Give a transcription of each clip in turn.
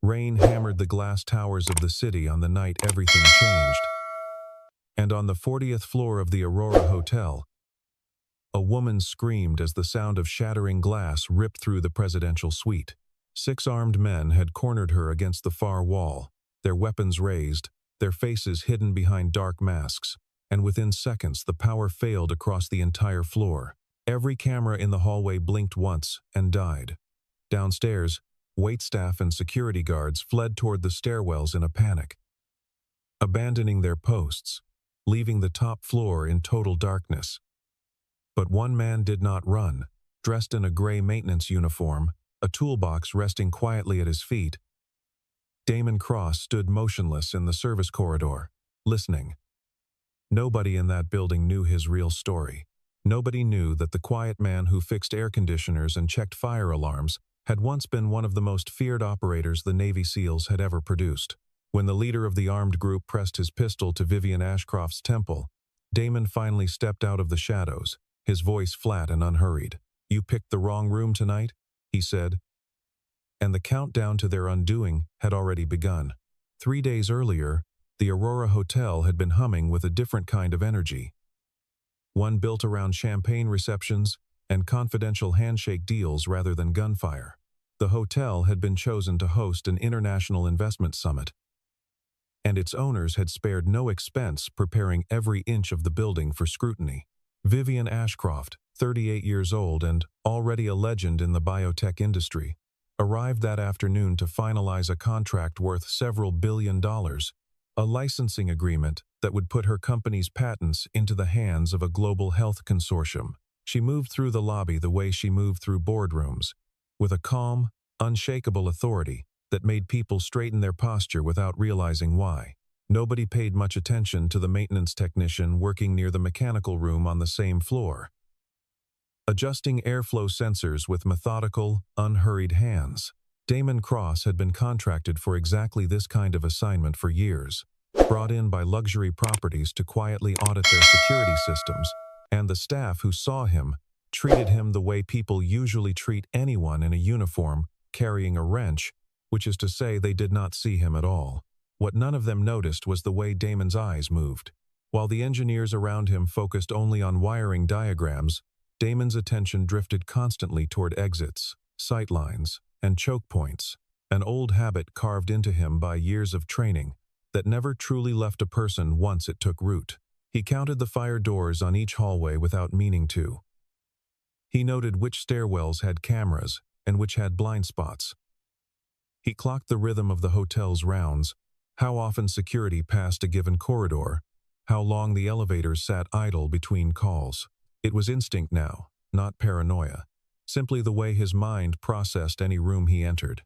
Rain hammered the glass towers of the city on the night everything changed. And on the 40th floor of the Aurora Hotel, a woman screamed as the sound of shattering glass ripped through the presidential suite. 6 armed men had cornered her against the far wall, their weapons raised, their faces hidden behind dark masks, and within seconds the power failed across the entire floor. Every camera in the hallway blinked once and died. Downstairs, waitstaff and security guards fled toward the stairwells in a panic, abandoning their posts, leaving the top floor in total darkness. But one man did not run. Dressed in a gray maintenance uniform, a toolbox resting quietly at his feet, Damon Cross stood motionless in the service corridor, listening. Nobody in that building knew his real story. Nobody knew that the quiet man who fixed air conditioners and checked fire alarms had once been one of the most feared operators the Navy SEALs had ever produced. When the leader of the armed group pressed his pistol to Vivian Ashcroft's temple, Damon finally stepped out of the shadows, his voice flat and unhurried. "You picked the wrong room tonight," he said. And the countdown to their undoing had already begun. 3 days earlier, the Aurora Hotel had been humming with a different kind of energy. One built around champagne receptions and confidential handshake deals rather than gunfire. The hotel had been chosen to host an international investment summit, and its owners had spared no expense preparing every inch of the building for scrutiny. Vivian Ashcroft, 38 years old and already a legend in the biotech industry, arrived that afternoon to finalize a contract worth several $billion, a licensing agreement that would put her company's patents into the hands of a global health consortium. She moved through the lobby the way she moved through boardrooms, with a calm, unshakable authority that made people straighten their posture without realizing why. Nobody paid much attention to the maintenance technician working near the mechanical room on the same floor, adjusting airflow sensors with methodical, unhurried hands. Damon Cross had been contracted for exactly this kind of assignment for years, brought in by luxury properties to quietly audit their security systems, and the staff who saw him treated him the way people usually treat anyone in a uniform carrying a wrench, which is to say they did not see him at all. What none of them noticed was the way Damon's eyes moved. While the engineers around him focused only on wiring diagrams, Damon's attention drifted constantly toward exits, sightlines, and choke points, an old habit carved into him by years of training that never truly left a person once it took root. He counted the fire doors on each hallway without meaning to. He noted which stairwells had cameras and which had blind spots. He clocked the rhythm of the hotel's rounds, how often security passed a given corridor, how long the elevators sat idle between calls. It was instinct now, not paranoia, simply the way his mind processed any room he entered,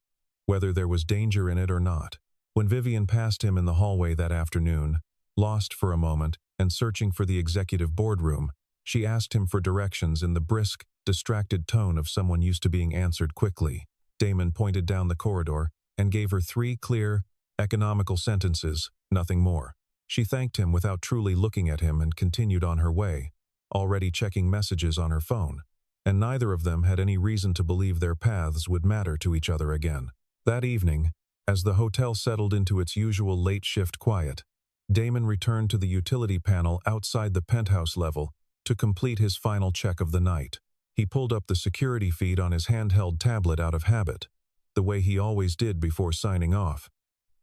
whether there was danger in it or not. When Vivian passed him in the hallway that afternoon, lost for a moment and searching for the executive boardroom, she asked him for directions in the brisk, distracted tone of someone used to being answered quickly. Damon pointed down the corridor and gave her 3 clear, economical sentences, nothing more. She thanked him without truly looking at him and continued on her way, already checking messages on her phone, and neither of them had any reason to believe their paths would matter to each other again. That evening, as the hotel settled into its usual late-shift quiet, Damon returned to the utility panel outside the penthouse level to complete his final check of the night. He pulled up the security feed on his handheld tablet out of habit, the way he always did before signing off,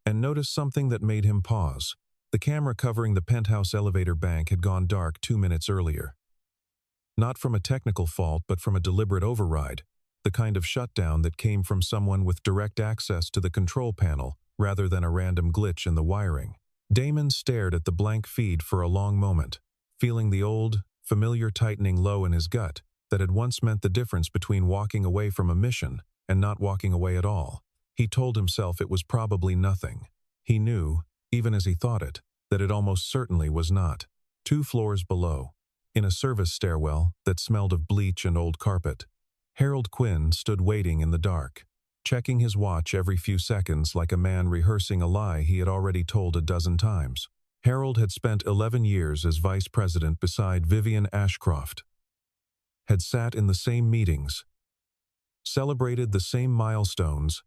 and noticed something that made him pause. The camera covering the penthouse elevator bank had gone dark 2 minutes earlier. Not from a technical fault, but from a deliberate override, the kind of shutdown that came from someone with direct access to the control panel rather than a random glitch in the wiring. Damon stared at the blank feed for a long moment, feeling the old, familiar tightening low in his gut that had once meant the difference between walking away from a mission and not walking away at all. He told himself it was probably nothing. He knew, even as he thought it, that it almost certainly was not. 2 floors below, in a service stairwell that smelled of bleach and old carpet, Harold Quinn stood waiting in the dark, checking his watch every few seconds like a man rehearsing a lie he had already told a dozen times. Harold had spent 11 years as vice president beside Vivian Ashcroft, had sat in the same meetings, celebrated the same milestones,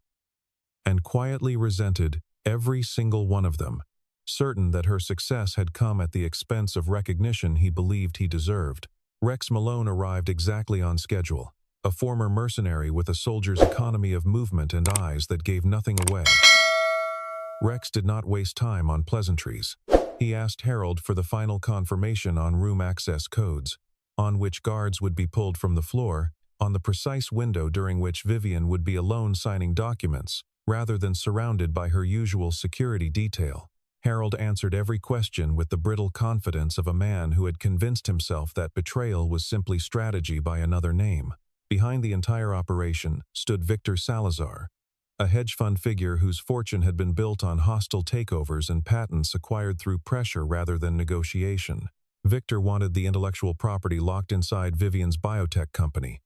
and quietly resented every single one of them, certain that her success had come at the expense of recognition he believed he deserved. Rex Malone arrived exactly on schedule, a former mercenary with a soldier's economy of movement and eyes that gave nothing away. Rex did not waste time on pleasantries. He asked Harold for the final confirmation on room access codes, on which guards would be pulled from the floor, on the precise window during which Vivian would be alone signing documents, rather than surrounded by her usual security detail. Harold answered every question with the brittle confidence of a man who had convinced himself that betrayal was simply strategy by another name. Behind the entire operation stood Victor Salazar, a hedge fund figure whose fortune had been built on hostile takeovers and patents acquired through pressure rather than negotiation. Victor wanted the intellectual property locked inside Vivian's biotech company,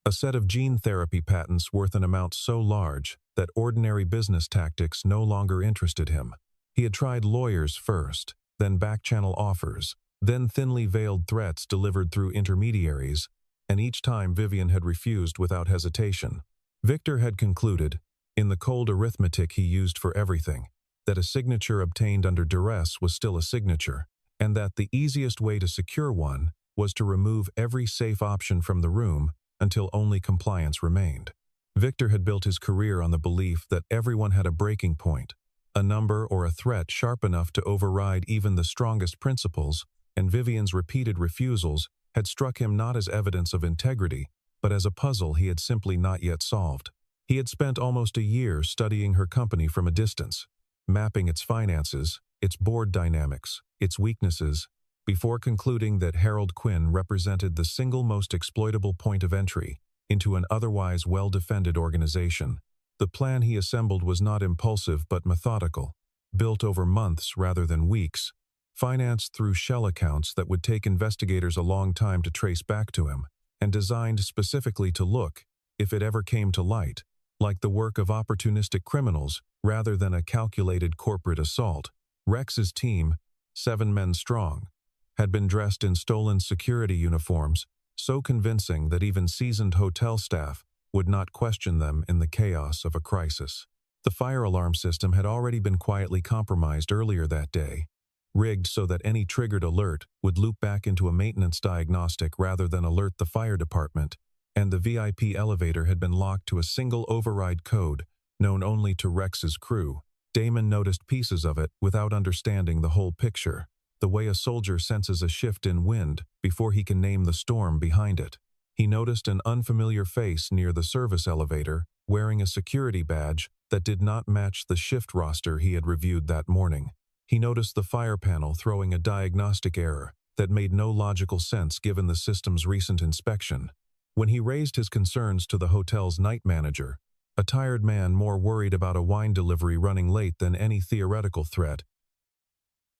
a set of gene therapy patents worth an amount so large that ordinary business tactics no longer interested him. He had tried lawyers first, then back-channel offers, then thinly veiled threats delivered through intermediaries, and each time Vivian had refused without hesitation. Victor had concluded, in the cold arithmetic he used for everything, that a signature obtained under duress was still a signature, and that the easiest way to secure one was to remove every safe option from the room until only compliance remained. Victor had built his career on the belief that everyone had a breaking point, a number or a threat sharp enough to override even the strongest principles, and Vivian's repeated refusals had struck him not as evidence of integrity, but as a puzzle he had simply not yet solved. He had spent almost a year studying her company from a distance, mapping its finances, its board dynamics, its weaknesses, before concluding that Harold Quinn represented the single most exploitable point of entry into an otherwise well-defended organization. The plan he assembled was not impulsive but methodical, built over months rather than weeks, financed through shell accounts that would take investigators a long time to trace back to him, and designed specifically to look, if it ever came to light, like the work of opportunistic criminals rather than a calculated corporate assault. Rex's team, 7 men strong, had been dressed in stolen security uniforms, so convincing that even seasoned hotel staff would not question them in the chaos of a crisis. The fire alarm system had already been quietly compromised earlier that day, rigged so that any triggered alert would loop back into a maintenance diagnostic rather than alert the fire department, and the VIP elevator had been locked to a single override code known only to Rex's crew. Damon noticed pieces of it without understanding the whole picture, the way a soldier senses a shift in wind before he can name the storm behind it. He noticed an unfamiliar face near the service elevator, wearing a security badge that did not match the shift roster he had reviewed that morning. He noticed the fire panel throwing a diagnostic error that made no logical sense given the system's recent inspection. When he raised his concerns to the hotel's night manager, a tired man more worried about a wine delivery running late than any theoretical threat,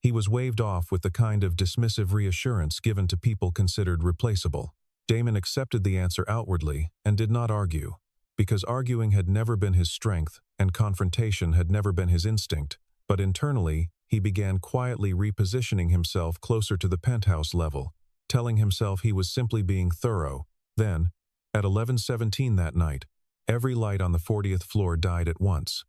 he was waved off with the kind of dismissive reassurance given to people considered replaceable. Damon accepted the answer outwardly and did not argue, because arguing had never been his strength and confrontation had never been his instinct, but internally, he began quietly repositioning himself closer to the penthouse level, telling himself he was simply being thorough. Then, at 11:17 that night, every light on the 40th floor died at once,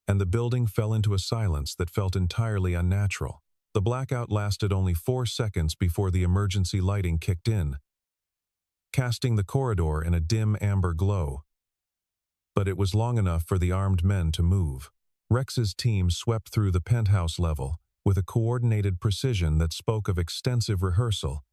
and the building fell into a silence that felt entirely unnatural. The blackout lasted only 4 seconds before the emergency lighting kicked in, casting the corridor in a dim amber glow. But it was long enough for the armed men to move. Rex's team swept through the penthouse level with a coordinated precision that spoke of extensive rehearsal,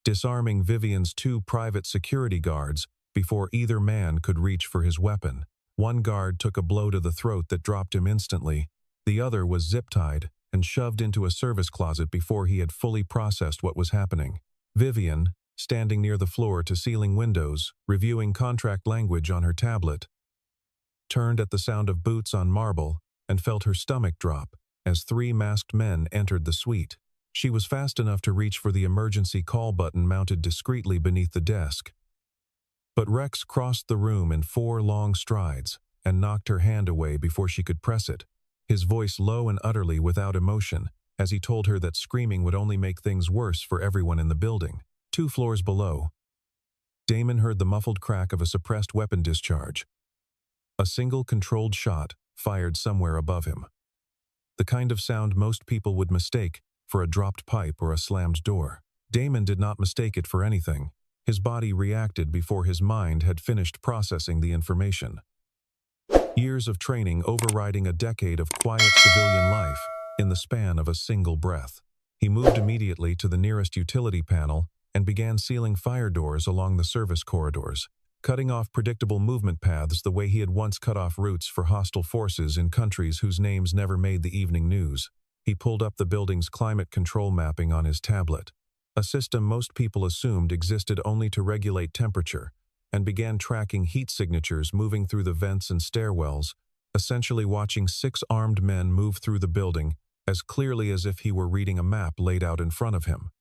disarming Vivian's 2 private security guards before either man could reach for his weapon. One guard took a blow to the throat that dropped him instantly. The other was zip-tied and shoved into a service closet before he had fully processed what was happening. Vivian, standing near the floor-to-ceiling windows, reviewing contract language on her tablet, turned at the sound of boots on marble and felt her stomach drop as 3 masked men entered the suite. She was fast enough to reach for the emergency call button mounted discreetly beneath the desk. But Rex crossed the room in 4 long strides and knocked her hand away before she could press it, his voice low and utterly without emotion, as he told her that screaming would only make things worse for everyone in the building. 2 floors below, Damon heard the muffled crack of a suppressed weapon discharge. A single controlled shot fired somewhere above him. The kind of sound most people would mistake for a dropped pipe or a slammed door. Damon did not mistake it for anything. His body reacted before his mind had finished processing the information. Years of training overriding a decade of quiet civilian life in the span of a single breath. He moved immediately to the nearest utility panel and began sealing fire doors along the service corridors, cutting off predictable movement paths the way he had once cut off routes for hostile forces in countries whose names never made the evening news. He pulled up the building's climate control mapping on his tablet, a system most people assumed existed only to regulate temperature, and began tracking heat signatures moving through the vents and stairwells, essentially watching 6 armed men move through the building as clearly as if he were reading a map laid out in front of him.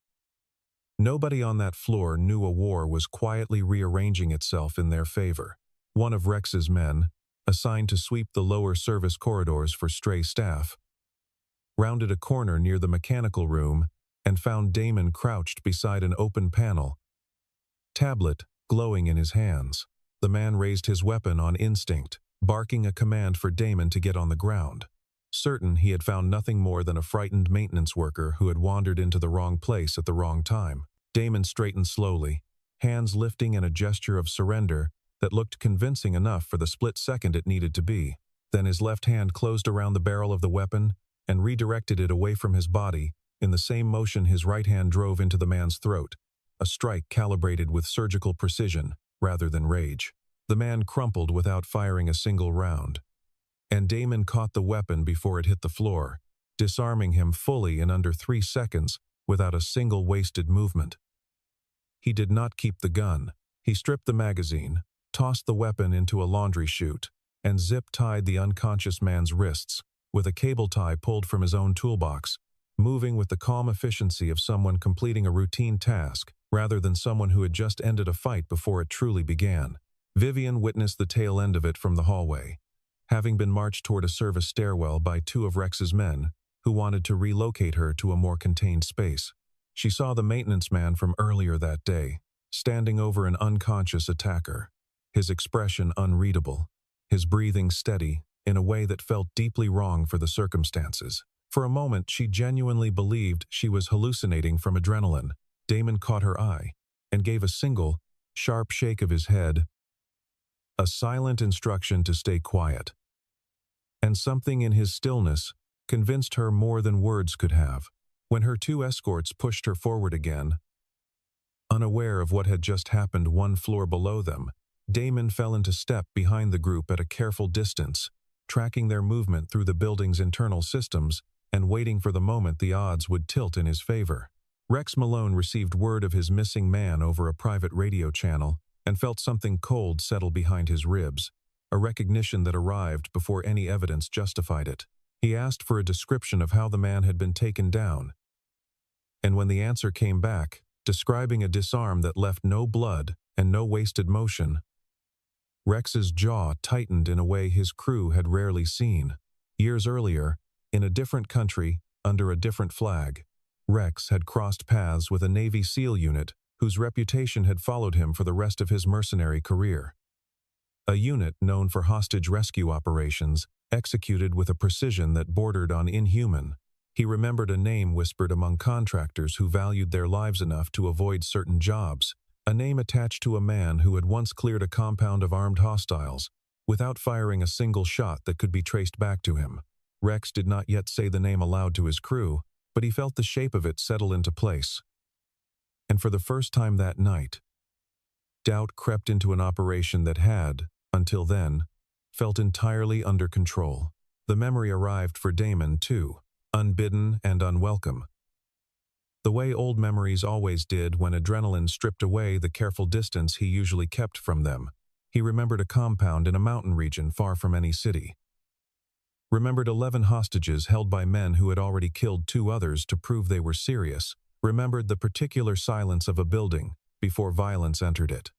Nobody on that floor knew a war was quietly rearranging itself in their favor. One of Rex's men, assigned to sweep the lower service corridors for stray staff, rounded a corner near the mechanical room and found Damon crouched beside an open panel, tablet glowing in his hands. The man raised his weapon on instinct, barking a command for Damon to get on the ground. Certain he had found nothing more than a frightened maintenance worker who had wandered into the wrong place at the wrong time. Damon straightened slowly, hands lifting in a gesture of surrender that looked convincing enough for the split second it needed to be. Then his left hand closed around the barrel of the weapon and redirected it away from his body. In the same motion, his right hand drove into the man's throat, a strike calibrated with surgical precision rather than rage. The man crumpled without firing a single round, and Damon caught the weapon before it hit the floor, disarming him fully in under 3 seconds without a single wasted movement. He did not keep the gun. He stripped the magazine, tossed the weapon into a laundry chute, and zip-tied the unconscious man's wrists with a cable tie pulled from his own toolbox, moving with the calm efficiency of someone completing a routine task rather than someone who had just ended a fight before it truly began. Vivian witnessed the tail end of it from the hallway, having been marched toward a service stairwell by 2 of Rex's men who wanted to relocate her to a more contained space. She saw the maintenance man from earlier that day, standing over an unconscious attacker, his expression unreadable, his breathing steady in a way that felt deeply wrong for the circumstances. For a moment, she genuinely believed she was hallucinating from adrenaline. Damon caught her eye and gave a single, sharp shake of his head, a silent instruction to stay quiet. And something in his stillness convinced her more than words could have. When her 2 escorts pushed her forward again, unaware of what had just happened 1 floor below them, Damon fell into step behind the group at a careful distance, tracking their movement through the building's internal systems and waiting for the moment the odds would tilt in his favor. Rex Malone received word of his missing man over a private radio channel and felt something cold settle behind his ribs, a recognition that arrived before any evidence justified it. He asked for a description of how the man had been taken down, and when the answer came back, describing a disarm that left no blood and no wasted motion, Rex's jaw tightened in a way his crew had rarely seen. Years earlier, in a different country, under a different flag, Rex had crossed paths with a Navy SEAL unit whose reputation had followed him for the rest of his mercenary career. A unit known for hostage rescue operations, executed with a precision that bordered on inhuman. He remembered a name whispered among contractors who valued their lives enough to avoid certain jobs, a name attached to a man who had once cleared a compound of armed hostiles, without firing a single shot that could be traced back to him. Rex did not yet say the name aloud to his crew, but he felt the shape of it settle into place. And for the first time that night, doubt crept into an operation that had, until then, felt entirely under control. The memory arrived for Damon, too, unbidden and unwelcome. The way old memories always did when adrenaline stripped away the careful distance he usually kept from them. He remembered a compound in a mountain region far from any city. Remembered 11 hostages held by men who had already killed 2 others to prove they were serious. Remembered the particular silence of a building before violence entered it.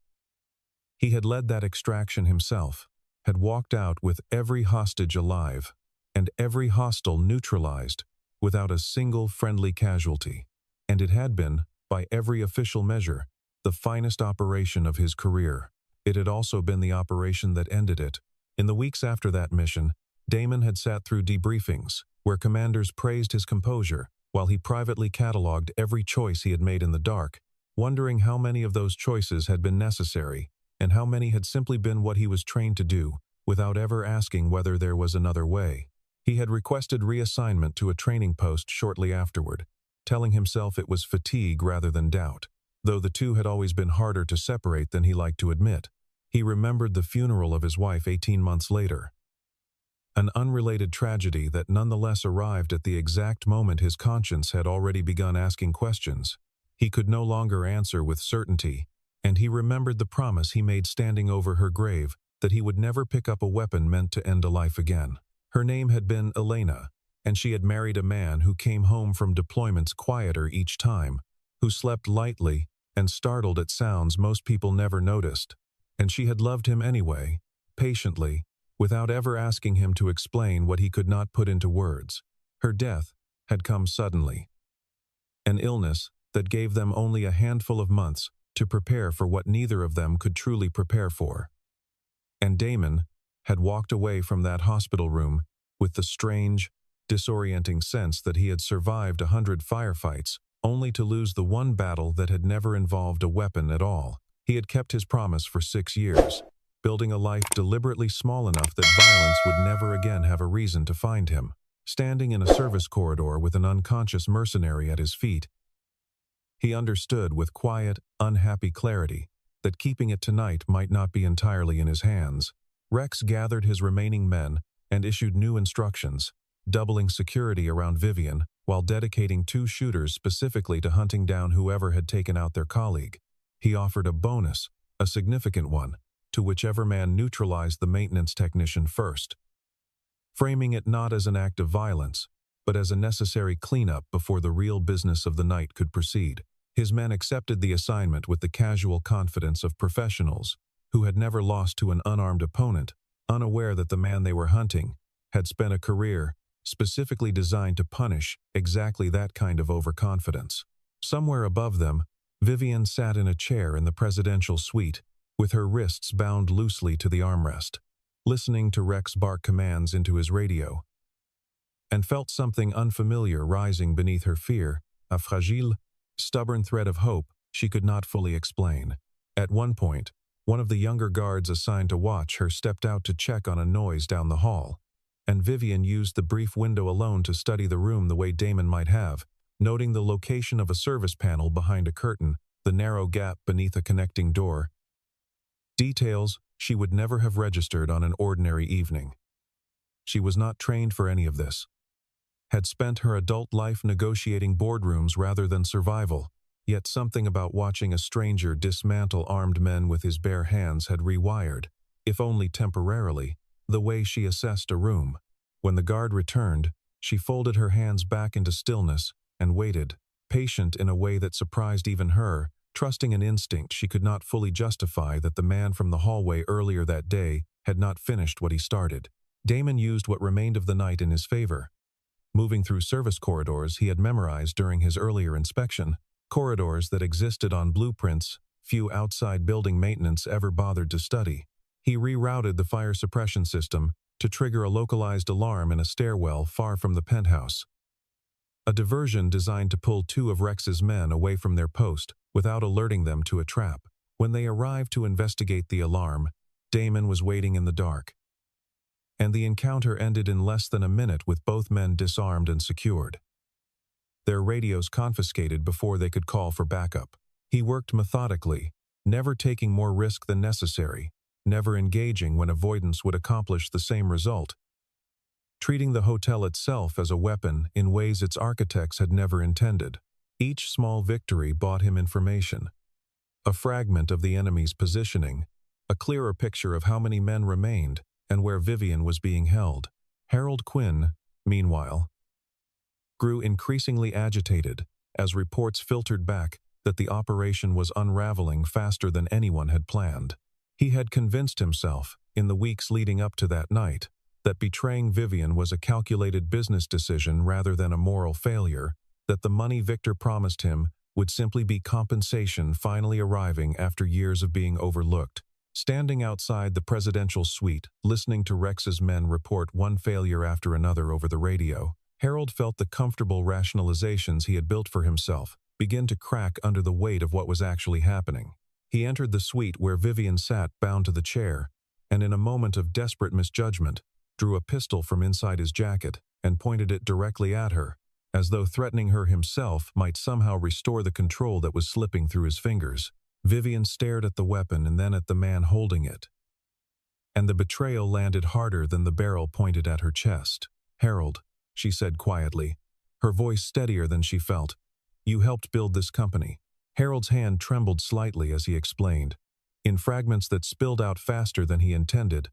He had led that extraction himself, had walked out with every hostage alive, and every hostile neutralized without a single friendly casualty. And it had been, by every official measure, the finest operation of his career. It had also been the operation that ended it, In the weeks after that mission, Damon had sat through debriefings, where commanders praised his composure, while he privately catalogued every choice he had made in the dark, wondering how many of those choices had been necessary, and how many had simply been what he was trained to do, without ever asking whether there was another way. He had requested reassignment to a training post shortly afterward, telling himself it was fatigue rather than doubt, though the two had always been harder to separate than he liked to admit. He remembered the funeral of his wife 18 months later. An unrelated tragedy that nonetheless arrived at the exact moment his conscience had already begun asking questions. He could no longer answer with certainty, and he remembered the promise he made standing over her grave that he would never pick up a weapon meant to end a life again. Her name had been Elena, and she had married a man who came home from deployments quieter each time, who slept lightly and startled at sounds most people never noticed. And she had loved him anyway, patiently, without ever asking him to explain what he could not put into words. Her death had come suddenly. An illness that gave them only a handful of months to prepare for what neither of them could truly prepare for. And Damon had walked away from that hospital room with the strange, disorienting sense that he had survived 100 firefights, only to lose the one battle that had never involved a weapon at all. He had kept his promise for 6 years, building a life deliberately small enough that violence would never again have a reason to find him. Standing in a service corridor with an unconscious mercenary at his feet, he understood with quiet, unhappy clarity that keeping it tonight might not be entirely in his hands. Rex gathered his remaining men and issued new instructions, doubling security around Vivian while dedicating 2 shooters specifically to hunting down whoever had taken out their colleague. He offered a bonus, a significant one, to whichever man neutralized the maintenance technician first, framing it not as an act of violence, but as a necessary cleanup before the real business of the night could proceed. His men accepted the assignment with the casual confidence of professionals who had never lost to an unarmed opponent, unaware that the man they were hunting had spent a career specifically designed to punish exactly that kind of overconfidence. Somewhere above them, Vivian sat in a chair in the presidential suite, with her wrists bound loosely to the armrest, listening to Rex bark commands into his radio, and felt something unfamiliar rising beneath her fear, a fragile, stubborn thread of hope she could not fully explain. At one point, one of the younger guards assigned to watch her stepped out to check on a noise down the hall, and Vivian used the brief window alone to study the room the way Damon might have, noting the location of a service panel behind a curtain, the narrow gap beneath a connecting door. Details she would never have registered on an ordinary evening. She was not trained for any of this. Had spent her adult life negotiating boardrooms rather than survival, yet something about watching a stranger dismantle armed men with his bare hands had rewired, if only temporarily, the way she assessed a room. When the guard returned, she folded her hands back into stillness and waited, patient in a way that surprised even her, trusting an instinct she could not fully justify that the man from the hallway earlier that day had not finished what he started. Damon used what remained of the night in his favor. Moving through service corridors he had memorized during his earlier inspection, corridors that existed on blueprints few outside building maintenance ever bothered to study. He rerouted the fire suppression system to trigger a localized alarm in a stairwell far from the penthouse. A diversion designed to pull 2 of Rex's men away from their post without alerting them to a trap. When they arrived to investigate the alarm, Damon was waiting in the dark, and the encounter ended in less than a minute with both men disarmed and secured, their radios confiscated before they could call for backup. He worked methodically, never taking more risk than necessary, never engaging when avoidance would accomplish the same result, treating the hotel itself as a weapon in ways its architects had never intended. Each small victory bought him information, a fragment of the enemy's positioning, a clearer picture of how many men remained and where Vivian was being held. Harold Quinn, meanwhile, grew increasingly agitated as reports filtered back that the operation was unraveling faster than anyone had planned. He had convinced himself, in the weeks leading up to that night, that betraying Vivian was a calculated business decision rather than a moral failure, that the money Victor promised him would simply be compensation finally arriving after years of being overlooked. Standing outside the presidential suite, listening to Rex's men report one failure after another over the radio, Harold felt the comfortable rationalizations he had built for himself begin to crack under the weight of what was actually happening. He entered the suite where Vivian sat bound to the chair, and in a moment of desperate misjudgment, drew a pistol from inside his jacket and pointed it directly at her, as though threatening her himself might somehow restore the control that was slipping through his fingers. Vivian stared at the weapon and then at the man holding it, and the betrayal landed harder than the barrel pointed at her chest. "Harold," she said quietly, her voice steadier than she felt, "you helped build this company." Harold's hand trembled slightly as he explained, in fragments that spilled out faster than he intended,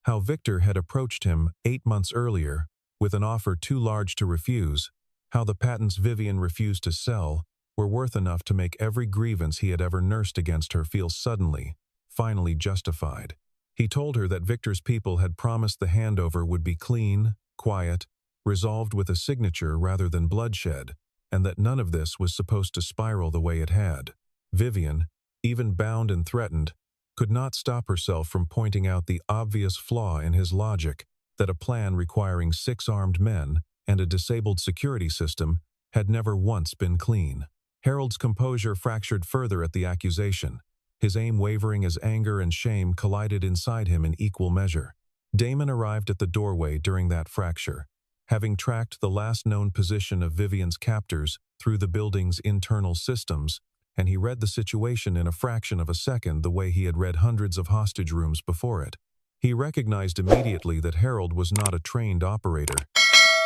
how Victor had approached him 8 months earlier with an offer too large to refuse, how the patents Vivian refused to sell were worth enough to make every grievance he had ever nursed against her feel suddenly, finally justified. He told her that Victor's people had promised the handover would be clean, quiet, resolved with a signature rather than bloodshed, and that none of this was supposed to spiral the way it had. Vivian, even bound and threatened, could not stop herself from pointing out the obvious flaw in his logic that a plan requiring 6 armed men and a disabled security system had never once been clean. Harold's composure fractured further at the accusation, his aim wavering as anger and shame collided inside him in equal measure. Damon arrived at the doorway during that fracture, having tracked the last known position of Vivian's captors through the building's internal systems, and he read the situation in a fraction of a second the way he had read hundreds of hostage rooms before it. He recognized immediately that Harold was not a trained operator,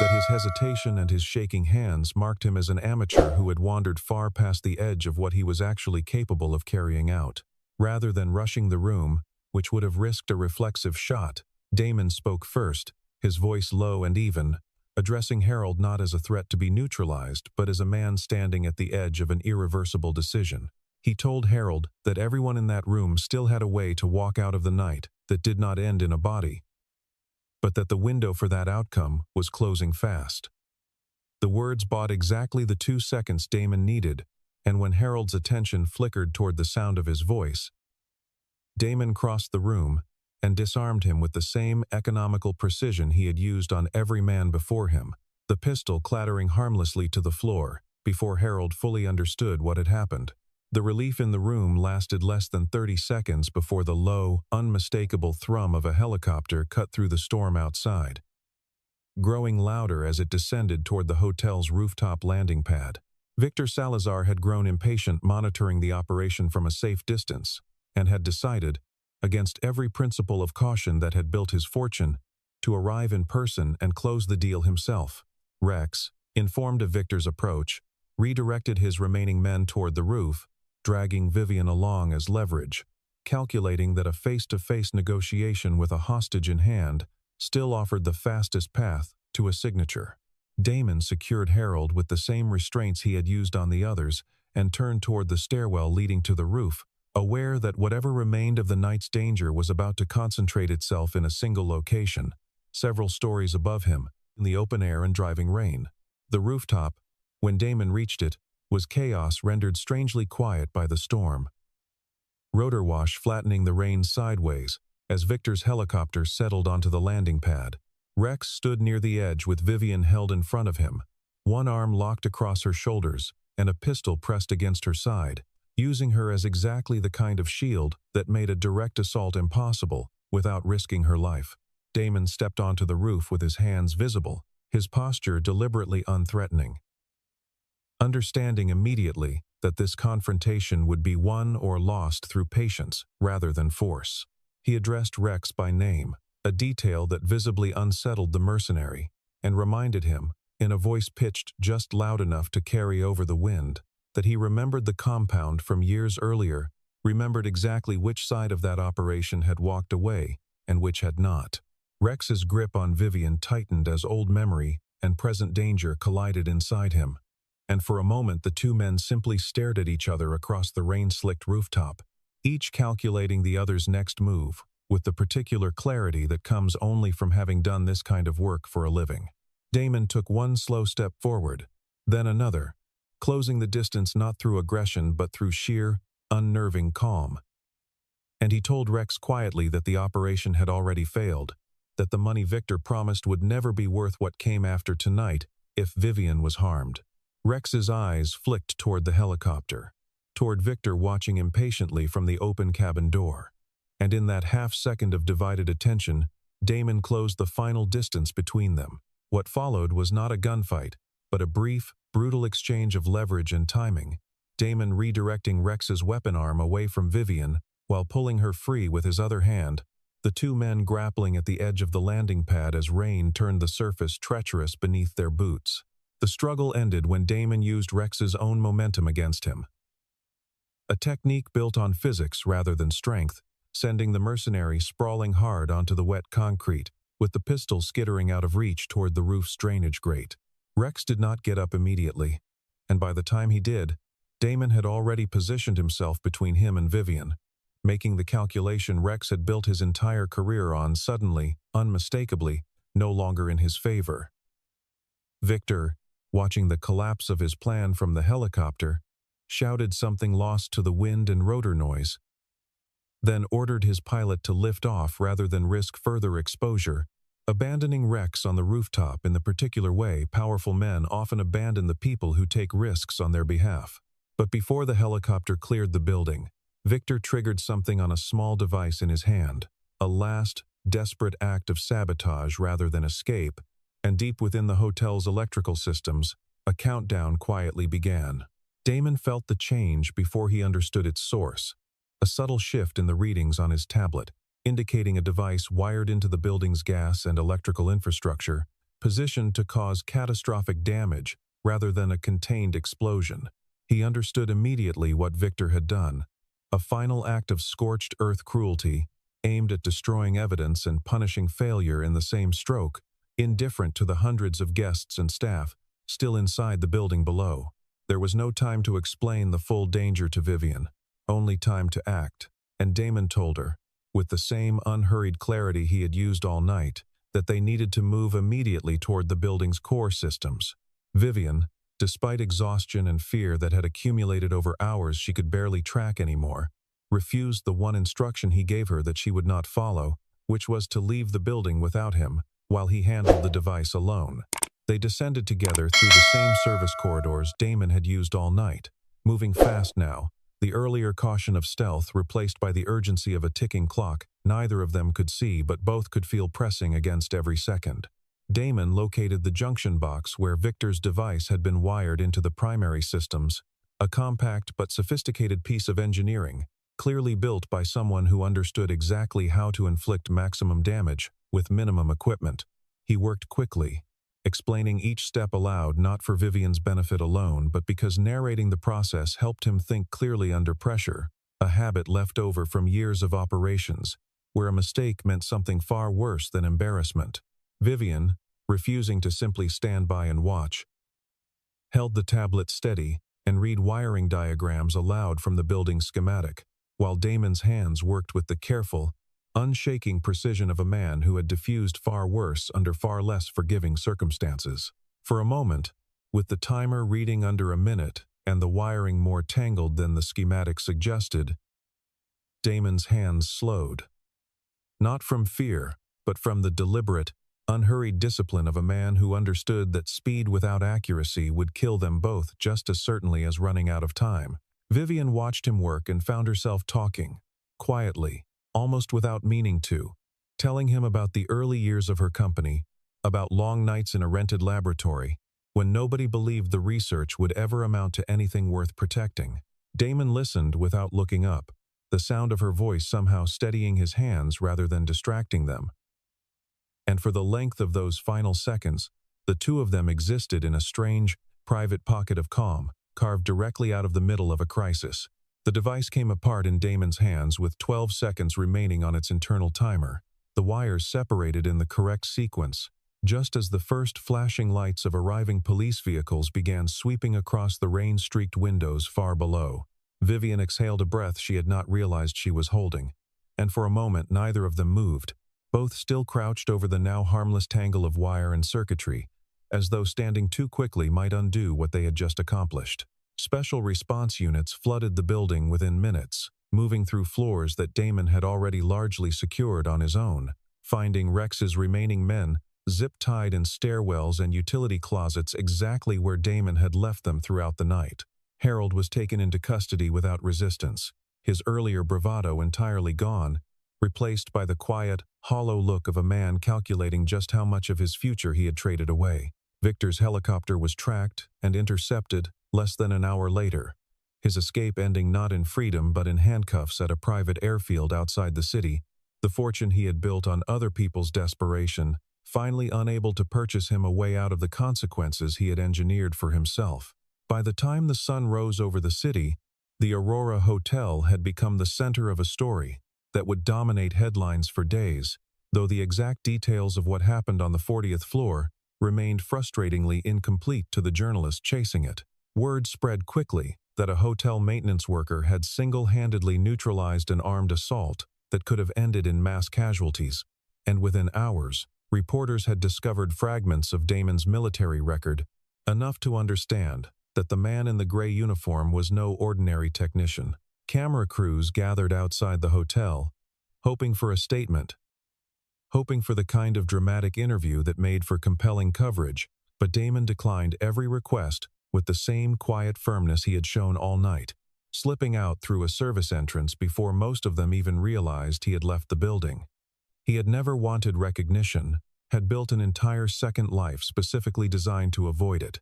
that his hesitation and his shaking hands marked him as an amateur who had wandered far past the edge of what he was actually capable of carrying out. Rather than rushing the room, which would have risked a reflexive shot, Damon spoke first, his voice low and even, addressing Harold not as a threat to be neutralized, but as a man standing at the edge of an irreversible decision. He told Harold that everyone in that room still had a way to walk out of the night that did not end in a body, but that the window for that outcome was closing fast. The words bought exactly the 2 seconds Damon needed, and when Harold's attention flickered toward the sound of his voice, Damon crossed the room and disarmed him with the same economical precision he had used on every man before him, the pistol clattering harmlessly to the floor before Harold fully understood what had happened. The relief in the room lasted less than 30 seconds before the low, unmistakable thrum of a helicopter cut through the storm outside, growing louder as it descended toward the hotel's rooftop landing pad. Victor Salazar had grown impatient monitoring the operation from a safe distance, and had decided, against every principle of caution that had built his fortune, to arrive in person and close the deal himself. Rex, informed of Victor's approach, redirected his remaining men toward the roof, dragging Vivian along as leverage, calculating that a face-to-face negotiation with a hostage in hand still offered the fastest path to a signature. Damon secured Harold with the same restraints he had used on the others and turned toward the stairwell leading to the roof, aware that whatever remained of the night's danger was about to concentrate itself in a single location, several stories above him, in the open air and driving rain. The rooftop, when Damon reached it, was chaos rendered strangely quiet by the storm. Rotor wash flattening the rain sideways as Victor's helicopter settled onto the landing pad. Rex stood near the edge with Vivian held in front of him, one arm locked across her shoulders and a pistol pressed against her side, using her as exactly the kind of shield that made a direct assault impossible without risking her life. Damon stepped onto the roof with his hands visible, his posture deliberately unthreatening, understanding immediately that this confrontation would be won or lost through patience rather than force. He addressed Rex by name, a detail that visibly unsettled the mercenary, and reminded him, in a voice pitched just loud enough to carry over the wind, that he remembered the compound from years earlier, remembered exactly which side of that operation had walked away and which had not. Rex's grip on Vivian tightened as old memory and present danger collided inside him, and for a moment the two men simply stared at each other across the rain-slicked rooftop, each calculating the other's next move, with the particular clarity that comes only from having done this kind of work for a living. Damon took one slow step forward, then another, closing the distance not through aggression but through sheer, unnerving calm. and he told Rex quietly that the operation had already failed, that the money Victor promised would never be worth what came after tonight if Vivian was harmed. Rex's eyes flicked toward the helicopter, toward Victor watching impatiently from the open cabin door. And in that half-second of divided attention, Damon closed the final distance between them. What followed was not a gunfight, but a brief, brutal exchange of leverage and timing, Damon redirecting Rex's weapon arm away from Vivian while pulling her free with his other hand, the two men grappling at the edge of the landing pad as rain turned the surface treacherous beneath their boots. The struggle ended when Damon used Rex's own momentum against him. A technique built on physics rather than strength, sending the mercenary sprawling hard onto the wet concrete, with the pistol skittering out of reach toward the roof's drainage grate. Rex did not get up immediately, and by the time he did, Damon had already positioned himself between him and Vivian, making the calculation Rex had built his entire career on suddenly, unmistakably, no longer in his favor. Victor, watching the collapse of his plan from the helicopter, shouted something lost to the wind and rotor noise, then ordered his pilot to lift off rather than risk further exposure, abandoning Rex on the rooftop in the particular way powerful men often abandon the people who take risks on their behalf. But before the helicopter cleared the building, Victor triggered something on a small device in his hand, a last, desperate act of sabotage rather than escape, and deep within the hotel's electrical systems, a countdown quietly began. Damon felt the change before he understood its source, a subtle shift in the readings on his tablet, indicating a device wired into the building's gas and electrical infrastructure, positioned to cause catastrophic damage rather than a contained explosion. He understood immediately what Victor had done, a final act of scorched earth cruelty, aimed at destroying evidence and punishing failure in the same stroke, indifferent to the hundreds of guests and staff still inside the building below. There was no time to explain the full danger to Vivian, only time to act, and Damon told her, with the same unhurried clarity he had used all night, that they needed to move immediately toward the building's core systems. Vivian, despite exhaustion and fear that had accumulated over hours she could barely track anymore, refused the one instruction he gave her that she would not follow, which was to leave the building without him, while he handled the device alone. They descended together through the same service corridors Damon had used all night, moving fast now, the earlier caution of stealth replaced by the urgency of a ticking clock neither of them could see but both could feel pressing against every second. Damon located the junction box where Victor's device had been wired into the primary systems, a compact but sophisticated piece of engineering, clearly built by someone who understood exactly how to inflict maximum damage with minimum equipment. He worked quickly, explaining each step aloud not for Vivian's benefit alone but because narrating the process helped him think clearly under pressure, a habit left over from years of operations, where a mistake meant something far worse than embarrassment. Vivian, refusing to simply stand by and watch, held the tablet steady and read wiring diagrams aloud from the building's schematic, while Damon's hands worked with the careful, unshaking precision of a man who had diffused far worse under far less forgiving circumstances. For a moment, with the timer reading under a minute and the wiring more tangled than the schematic suggested, Damon's hands slowed. Not from fear, but from the deliberate, unhurried discipline of a man who understood that speed without accuracy would kill them both just as certainly as running out of time. Vivian watched him work and found herself talking, quietly, almost without meaning to, telling him about the early years of her company, about long nights in a rented laboratory, when nobody believed the research would ever amount to anything worth protecting. Damon listened without looking up, the sound of her voice somehow steadying his hands rather than distracting them. And for the length of those final seconds, the two of them existed in a strange, private pocket of calm, carved directly out of the middle of a crisis. The device came apart in Damon's hands with 12 seconds remaining on its internal timer, the wires separated in the correct sequence, just as the first flashing lights of arriving police vehicles began sweeping across the rain-streaked windows far below. Vivian exhaled a breath she had not realized she was holding, and for a moment neither of them moved, both still crouched over the now harmless tangle of wire and circuitry, as though standing too quickly might undo what they had just accomplished. Special response units flooded the building within minutes, moving through floors that Damon had already largely secured on his own, finding Rex's remaining men zip-tied in stairwells and utility closets exactly where Damon had left them throughout the night. Harold was taken into custody without resistance, his earlier bravado entirely gone, replaced by the quiet, hollow look of a man calculating just how much of his future he had traded away. Victor's helicopter was tracked and intercepted less than an hour later, his escape ending not in freedom but in handcuffs at a private airfield outside the city, the fortune he had built on other people's desperation, finally unable to purchase him a way out of the consequences he had engineered for himself. By the time the sun rose over the city, the Aurora Hotel had become the center of a story that would dominate headlines for days, though the exact details of what happened on the 40th floor remained frustratingly incomplete to the journalists chasing it. Word spread quickly that a hotel maintenance worker had single-handedly neutralized an armed assault that could have ended in mass casualties, and within hours, reporters had discovered fragments of Damon's military record, enough to understand that the man in the gray uniform was no ordinary technician. Camera crews gathered outside the hotel, hoping for a statement, hoping for the kind of dramatic interview that made for compelling coverage, but Damon declined every request with the same quiet firmness he had shown all night, slipping out through a service entrance before most of them even realized he had left the building. He had never wanted recognition, had built an entire second life specifically designed to avoid it,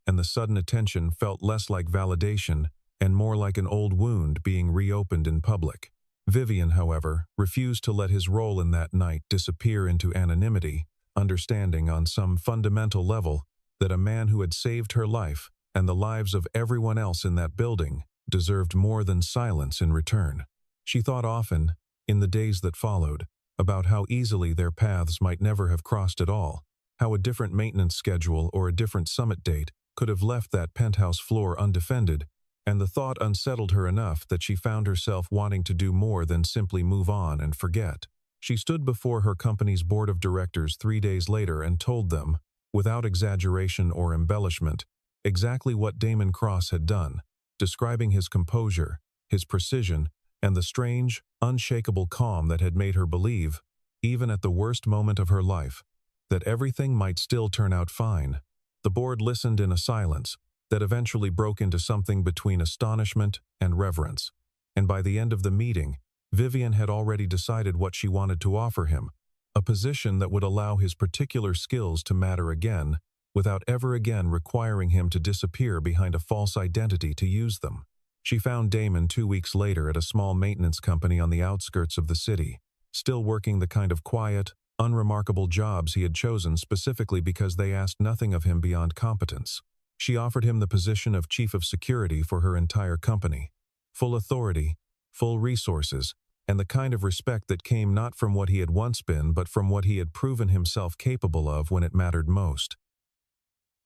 and the sudden attention felt less like validation and more like an old wound being reopened in public. Vivian, however, refused to let his role in that night disappear into anonymity, understanding on some fundamental level that a man who had saved her life and the lives of everyone else in that building deserved more than silence in return. She thought often, in the days that followed, about how easily their paths might never have crossed at all, how a different maintenance schedule or a different summit date could have left that penthouse floor undefended, and the thought unsettled her enough that she found herself wanting to do more than simply move on and forget. She stood before her company's board of directors 3 days later and told them, without exaggeration or embellishment, exactly what Damon Cross had done, describing his composure, his precision, and the strange, unshakable calm that had made her believe, even at the worst moment of her life, that everything might still turn out fine. The board listened in a silence that eventually broke into something between astonishment and reverence, and by the end of the meeting, Vivian had already decided what she wanted to offer him, a position that would allow his particular skills to matter again, without ever again requiring him to disappear behind a false identity to use them. She found Damon 2 weeks later at a small maintenance company on the outskirts of the city, still working the kind of quiet, unremarkable jobs he had chosen specifically because they asked nothing of him beyond competence. She offered him the position of chief of security for her entire company. Full authority, full resources, and the kind of respect that came not from what he had once been but from what he had proven himself capable of when it mattered most.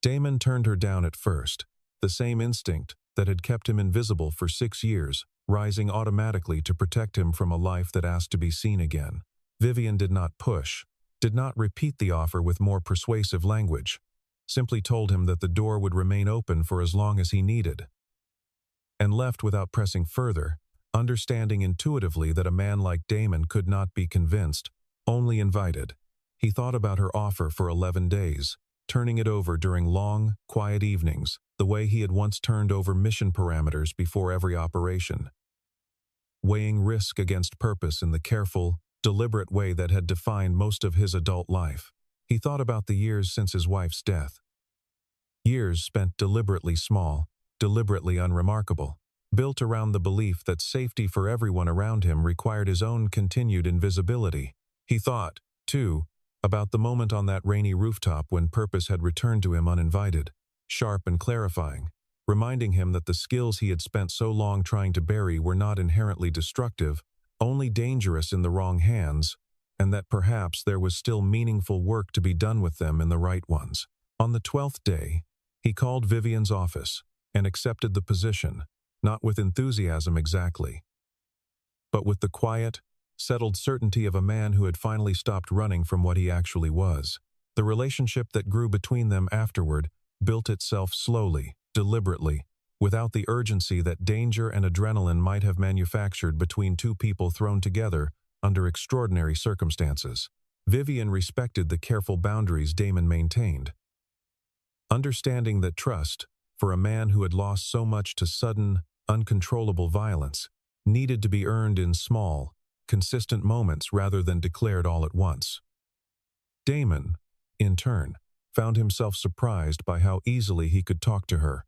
Damon turned her down at first, the same instinct that had kept him invisible for 6 years, rising automatically to protect him from a life that asked to be seen again. Vivian did not push, did not repeat the offer with more persuasive language, simply told him that the door would remain open for as long as he needed, and left without pressing further, understanding intuitively that a man like Damon could not be convinced, only invited. He thought about her offer for 11 days, turning it over during long, quiet evenings, the way he had once turned over mission parameters before every operation, weighing risk against purpose in the careful, deliberate way that had defined most of his adult life. He thought about the years since his wife's death. Years spent deliberately small, deliberately unremarkable, built around the belief that safety for everyone around him required his own continued invisibility. He thought, too, about the moment on that rainy rooftop when purpose had returned to him uninvited, sharp and clarifying, reminding him that the skills he had spent so long trying to bury were not inherently destructive, only dangerous in the wrong hands, and that perhaps there was still meaningful work to be done with them in the right ones. On the 12th day, he called Vivian's office and accepted the position, not with enthusiasm exactly, but with the quiet, settled certainty of a man who had finally stopped running from what he actually was. The relationship that grew between them afterward built itself slowly, deliberately, without the urgency that danger and adrenaline might have manufactured between two people thrown together under extraordinary circumstances. Vivian respected the careful boundaries Damon maintained, understanding that trust, for a man who had lost so much to sudden, uncontrollable violence, needed to be earned in small, consistent moments rather than declared all at once. Damon, in turn, found himself surprised by how easily he could talk to her,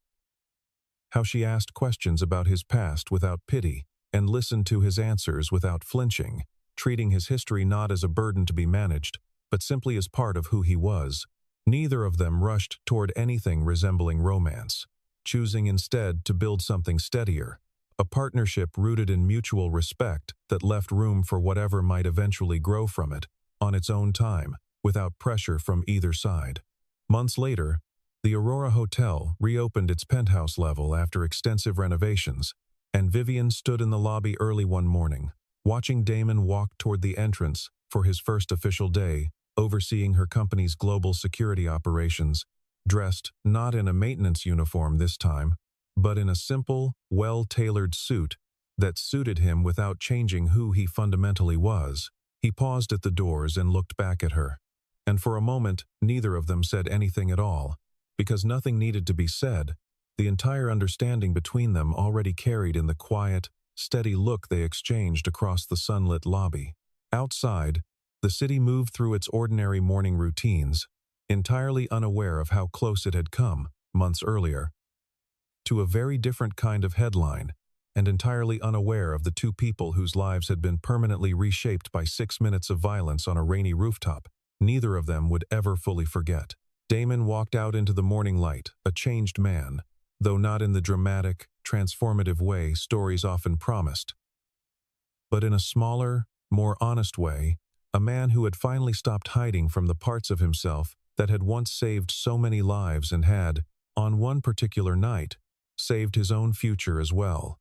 how she asked questions about his past without pity and listened to his answers without flinching, treating his history not as a burden to be managed, but simply as part of who he was. Neither of them rushed toward anything resembling romance, choosing instead to build something steadier, a partnership rooted in mutual respect that left room for whatever might eventually grow from it, on its own time, without pressure from either side. Months later, the Aurora Hotel reopened its penthouse level after extensive renovations, and Vivian stood in the lobby early one morning, watching Damon walk toward the entrance for his first official day, overseeing her company's global security operations, dressed not in a maintenance uniform this time, but in a simple, well-tailored suit that suited him without changing who he fundamentally was. He paused at the doors and looked back at her, and for a moment neither of them said anything at all, because nothing needed to be said. The entire understanding between them already carried in the quiet, steady look they exchanged across the sunlit lobby. Outside, the city moved through its ordinary morning routines, entirely unaware of how close it had come, months earlier, to a very different kind of headline, and entirely unaware of the two people whose lives had been permanently reshaped by 6 minutes of violence on a rainy rooftop. Neither of them would ever fully forget. Damon walked out into the morning light, a changed man, though not in the dramatic, transformative way stories often promised, but in a smaller, more honest way, a man who had finally stopped hiding from the parts of himself that had once saved so many lives and had, on one particular night, saved his own future as well.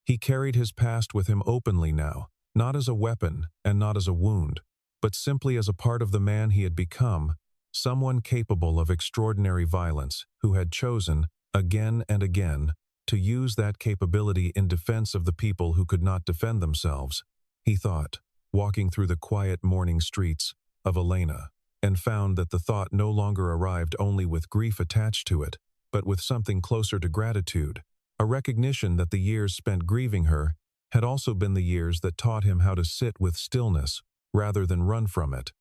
He carried his past with him openly now, not as a weapon and not as a wound, but simply as a part of the man he had become, someone capable of extraordinary violence who had chosen, again and again, to use that capability in defense of the people who could not defend themselves. He thought, walking through the quiet morning streets of Elena, and found that the thought no longer arrived only with grief attached to it, but with something closer to gratitude, a recognition that the years spent grieving her had also been the years that taught him how to sit with stillness rather than run from it.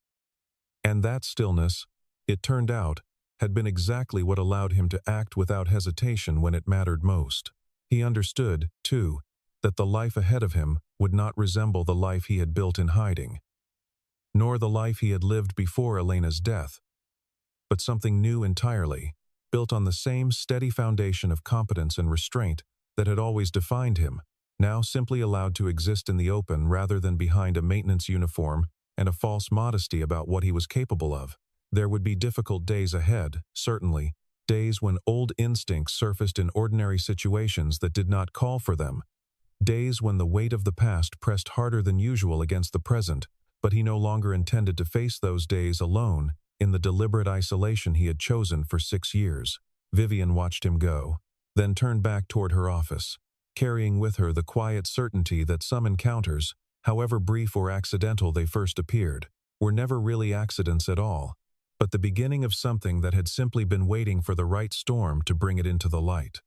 And that stillness, it turned out, had been exactly what allowed him to act without hesitation when it mattered most. He understood, too, that the life ahead of him would not resemble the life he had built in hiding, nor the life he had lived before Elena's death, but something new entirely, built on the same steady foundation of competence and restraint that had always defined him, now simply allowed to exist in the open rather than behind a maintenance uniform and a false modesty about what he was capable of. There would be difficult days ahead, certainly, days when old instincts surfaced in ordinary situations that did not call for them, days when the weight of the past pressed harder than usual against the present, but he no longer intended to face those days alone in the deliberate isolation he had chosen for 6 years. Vivian watched him go, then turned back toward her office, carrying with her the quiet certainty that some encounters, however brief or accidental they first appeared, were never really accidents at all, but the beginning of something that had simply been waiting for the right storm to bring it into the light.